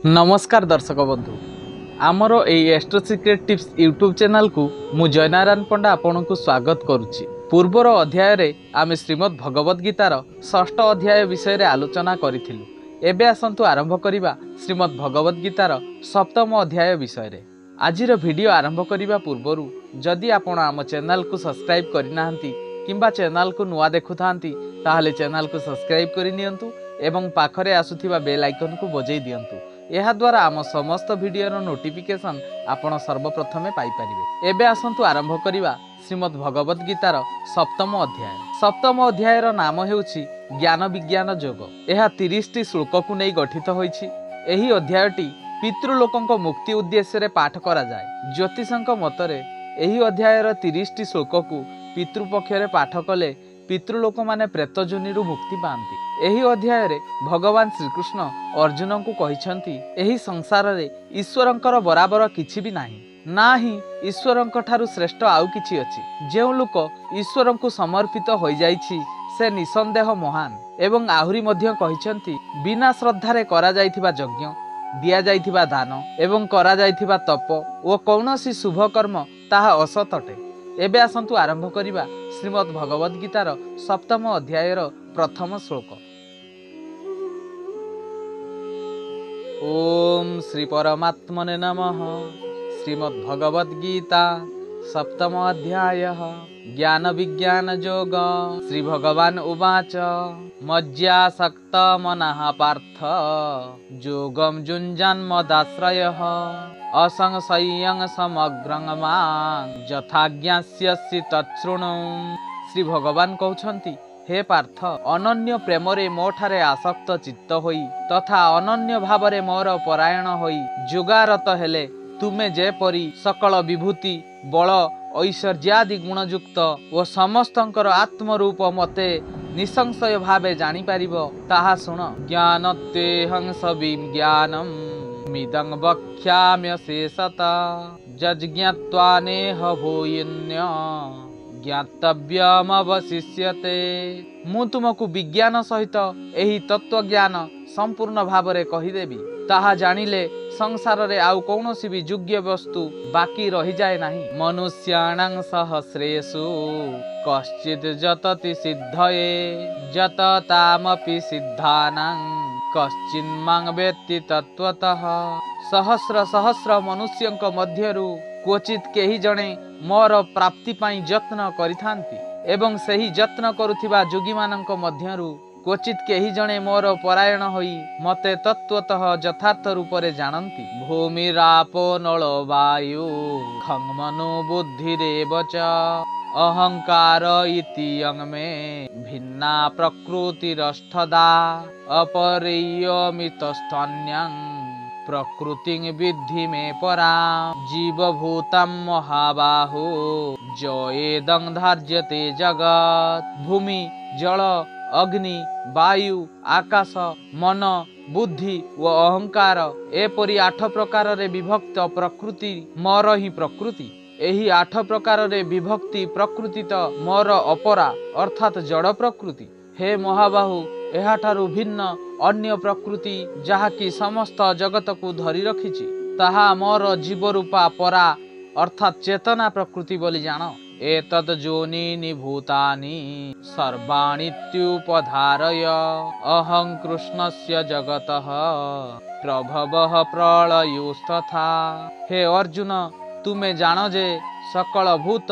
नमस्कार दर्शक बंधु आमर astro secret tips YouTube channel को मु जयनारायण पंडा आपण को स्वागत करुच्ची। पूर्वर अध्याय रे आमे श्रीमद् भगवद गीतार षष्ठ अध्याय विषय रे आलोचना करिथिलु। एबे आसंतु आरंभ करिबा श्रीमद् भगवद गीतार सप्तम अध्याय विषय रे। आजिर वीडियो आरंभ करिबा पूर्वरु जदि आपण आम चैनल को सब्सक्राइब करिनाहंती किंबा चैनल को नुआ देखुथांती ताहले चैनल को सब्सक्राइब करि नियंतु एवं पाखरे आसुथिबा बेल आइकन को बजै दियंतु। यह द्वारा आम समस्त वीडियोर नोटिफिकेशन आपण सर्वप्रथमे पाई परिबे। एबे आसंतु आरंभ करिबा श्रीमद् भगवद गीतार सप्तम अध्याय। सप्तम अध्यायर नाम हेउछि ज्ञान विज्ञान योग। यह 30टी श्लोक को नै गठित होइछि। एही अध्यायटी पितृलोकंक मुक्ति उद्देश्य रे पाठ करा जाय। ज्योतिषंक मतरे एही अध्यायर 30टी श्लोक को पितृपक्ष रे पाठ कले पितृलोक माने प्रेत जोनिरु मुक्ति पांती। एही अध्याय रे भगवान श्रीकृष्ण अर्जुन को कहिसंती एही संसार रे ईश्वरंकर बराबर किछि भी नाही, ना ही ईश्वरंक ठारु श्रेष्ठ आउ किछि अछि। जेउ लोक ईश्वर को समर्पित होई जाइछि से निसंदेह महान। एवं आहुरी मध्य कहिसंती बिना श्रद्धा रे करा जाइथिबा यज्ञ, दिया जाइथिबा दान एवं करा जाइथिबा तप ओ कौनसी शुभ कर्म ताहा असत अटे। एबे आसंतु आरंभ करिबा श्रीमद् भगवद गीतार सप्तम अध्यायर प्रथम श्लोक। ओम श्री परमात्मने नमः। श्रीमद् भगवद गीता सप्तम अध्याय ज्ञान विज्ञान योग। श्री भगवान उवाच मज्जासक्त मनः पार्थ योगं जुञ्जन्मदाश्रयः असंशयं समग्रं मां यथा ज्ञास्यसि तच्छृणु। श्री भगवान कहउछंती हे पार्थ, अनन्य प्रेमरे मो ठारे आसक्त चित्त होई तथा अनन्य भावरे मोर परायण होई जुगारत हेले तुमे जेपरी सकल विभूति बल ऐश्वर्यादि गुणयुक्त ओ समस्तंकर आत्मरूप मते निसंशय भावे जानी पारिबो ताहा सुण। ज्ञानत्वेहं सविज्ञानम मिदं वक्ष्याम्य शेषतः यज्ञात्वा नेह भूयिन्य ज्ञातव्यमवशिष्यते। मु तुमको विज्ञान सहित एही तत्व ज्ञान संपूर्ण भावरे कहिदेबी। ताहा जानिले संसार रे आउ कौनसी भी योग्य वस्तु बाकी रही जाए नहीं। मनुष्याणां सहस्रेषु कश्चित् जतति सिद्धये जततामपि सिद्धानां कश्चिन्मां वेत्ति तत्त्वतः। सहस्र सहस्र मनुष्यंक मध्यरु क्वचित केही जणे मोर प्राप्ति पाई यत्न करिथांती एवं सही यत्न करुथिबा जोगी मानंक मध्यरु क्वचित केही जणे मोर परायण होई मते तत्वतः यथार्थ रूपरे जानन्ति। भूमिरापो नलो वायु खं मनो बुद्धिरेव च अहंकार इति यंमे भिन्ना प्रकृतिरष्टदा अपरियमितस्थान्यं प्रकृतिं विद्धि मे परा। जीवभूतं महाबाहो जयेदं धार्यते जगत्। भूमि जल अग्नि वायु आकाश मन बुद्धि व अहंकार एपरी 8 प्रकार रे विभक्त प्रकृति मोर ही प्रकृति। एही 8 प्रकार रे विभक्ति प्रकृति तो मोर अपरा अर्थात जड़ प्रकृति। हे महाबाहु, एहाठारु भिन्न अन्य प्रकृति जहाँकि समस्त जगत को धरी रखिछि ताहा मोर जीवरूपा परा अर्थात चेतना प्रकृति बोली जान। एतद् जोनीनि भूतानि सर्वाणीत्युपधारय अहं कृष्णस्य जगतः प्रभवः प्रलयोस्तथा। हे अर्जुन, तुमे जान जे सकल भूत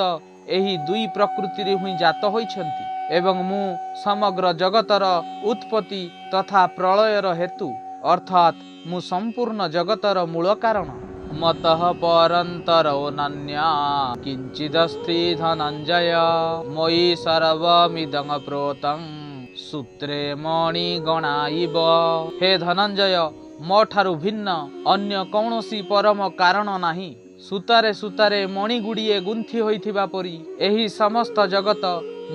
एही दुई प्रकृति हुई जात होइछन्ति एवं मु समग्र जगतर उत्पत्ति तथा प्रलयर हेतु अर्थात मु संपूर्ण जगतर मूल कारण। मतः परन्तरो नन्या किंचिदस्ति धनंजय मयि सर्वमिदं प्रोतं सूत्रे मणिगणा इव। हे धनंजय, मो ठारु भिन्न अन्य कौनसी परम कारण नाही। सूतारे सूतारे मणि गुड़िए गुंथि होइथिबा परी एही समस्त जगत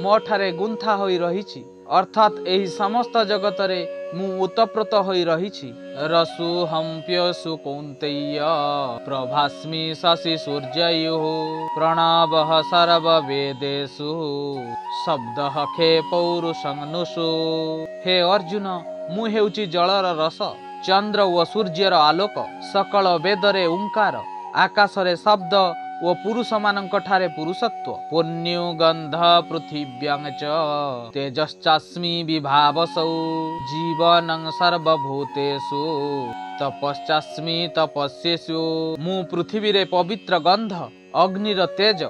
मो ठारे गुंथा होई रहिछि अर्थात एही समस्त जगतरे मु उत्प्रोत होई रहिछि। रसु हंप्यसु कौन्तेय प्रभास्मि शशि सूर्ययोः प्रणवः सर्ववेदेषु शब्दः खे पौरुषं नुषु। हे अर्जुन, मु हेउछि जलर रस चंद्र ओ सूर्यर आलोक सकल वेदरे ओंकार आकाशरे शब्द ओ पुरुष मानंक ठारे पुरुषत्व पुण्यो गंध पृथिव्यां च तेजश्चास्मि विभावसौ जीवनं सर्वभूतेषु तपश्चास्मि तपस्येषु मु पृथ्वी रे पवित्र गंध अग्निर तेज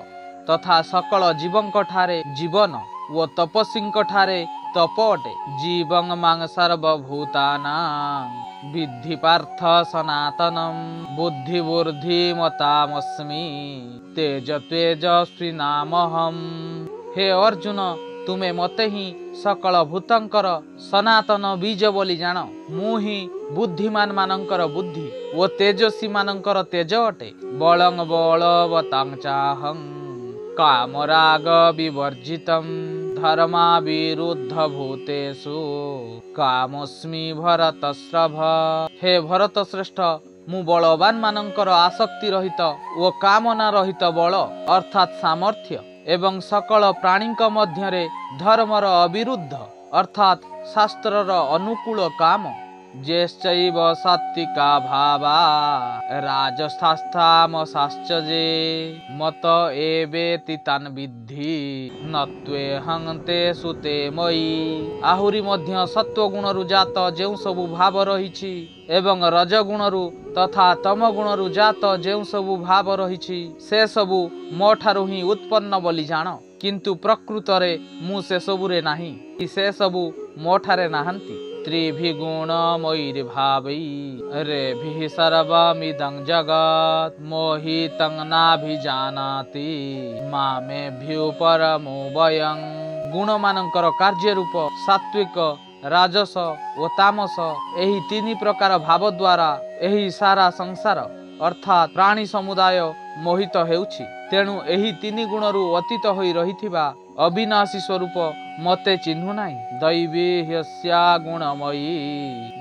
तथा सकल जीवंक ठारे जीवन ओ तपस्वींक ठारे तप अटे जीवं मां सर्वभूतानां विद्धि पार्थ सनातनम बुद्धिबुद्धि मतामस्मि तेज तेजस्वी नामहम। हे अर्जुन तुमे मते ही सकल भूतंकर सनातन बीज बोली जान मु ही बुद्धिमान मानंकर बुद्धि ओ तेजस्वी मानंकर तेज अटे बलं बलवतां चाहं कामराग विवर्जितम धर्मा विरुद्ध भूतेषु कामोस्मि भरतश्रभ। हे भरत श्रेष्ठ मु बलवान मानंकर आसक्ति रहित ओ कामना रहित बल अर्थात सामर्थ्य एवं सकल प्राणीक मध्यरे धर्मर अविरुद्ध अर्थात शास्त्रर अनुकूल काम जेश्चैव सात्विका भावा राजस्थास्तामसाश्चजे मत एवेति तान् विद्धि नत्वेहं तेषु ते मयि। आहुरी मध्य सत्व गुणरु जात जेउ सबु भाव रहिछि एवं रजगुणरु तथा तम गुणरु जात जेउ सबु भाव रहिछि से सबु मो ठारु ही उत्पन्न बोली जान किंतु प्रकृतरे मु से सबुरे नाही से सबु मो ठारे नाहंती। त्रिभिगुणमयि भावै रेभिः सर्वमिदं जगत् मोहितं नाभिजानाति मामेभ्यो परमो वयं। गुण मानंकर कार्य रूप सात्विक राजस ओ तामस एही तीन प्रकार भाव द्वारा एही सारा संसार अर्थात प्राणी समुदाय मोहित हेउछि तेणु एही तीन गुणरु अतीत होई रहिथिबा अविनाशी स्वरूप मते चिन्हु नाही। दैवी ह्यस्या गुणमयी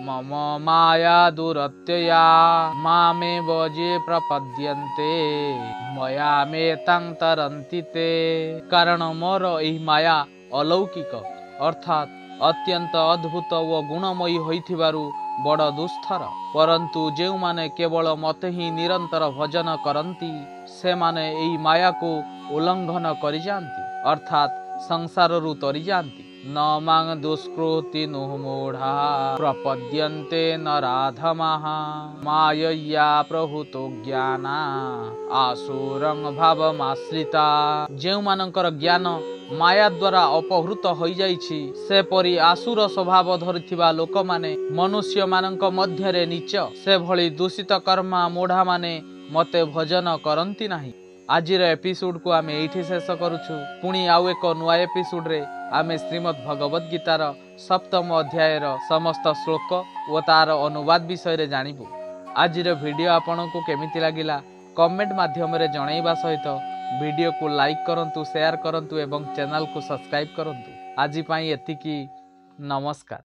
मम माया दुरत्यया मामे बजे प्रपद्यन्ते मया मेतां तरन्ति ते। कारण मोर एही माया अलौकिक अर्थात अत्यंत अद्भुत व गुणमयी होइथिबारु बड़ दुस्तर परंतु जेउ माने केवल मते ही निरंतर भजन करंती से माने एही माया को उल्लंघन करि जांती अर्थात संसार रु तरी जांती। न मां दुष्कृति नुमूढ़ा प्रपद्यन्ते नराधमाः मायया प्रभुतो ज्ञाना आसुरं भावमाश्रिता। जेउ मानकर ज्ञान माया द्वारा अपहृत होई जाइछि से परी आसुर स्वभाव धरिथिबा लोक माने मनुष्य मानक मध्यरे नीच से भली दूषित कर्मा मूढ़ा माने मते भजन करंती नाही। आजिर एपिसोड को आमे एठी शेष करूछु पुणी आउ एक नुआ एपिसोड रे आमे श्रीमद् भगवत गीतार सप्तम अध्यायर समस्त श्लोक ओ तार अनुवाद विषय रे जानिबु। आजिर वीडियो आपनकु केमिति लागिला कमेंट माध्यम रे जणाइबा सहित वीडियो को लाइक करंतु शेयर करंतु एवं चैनल को सब्सक्राइब करंतु। आजि पई एतिकी नमस्कार।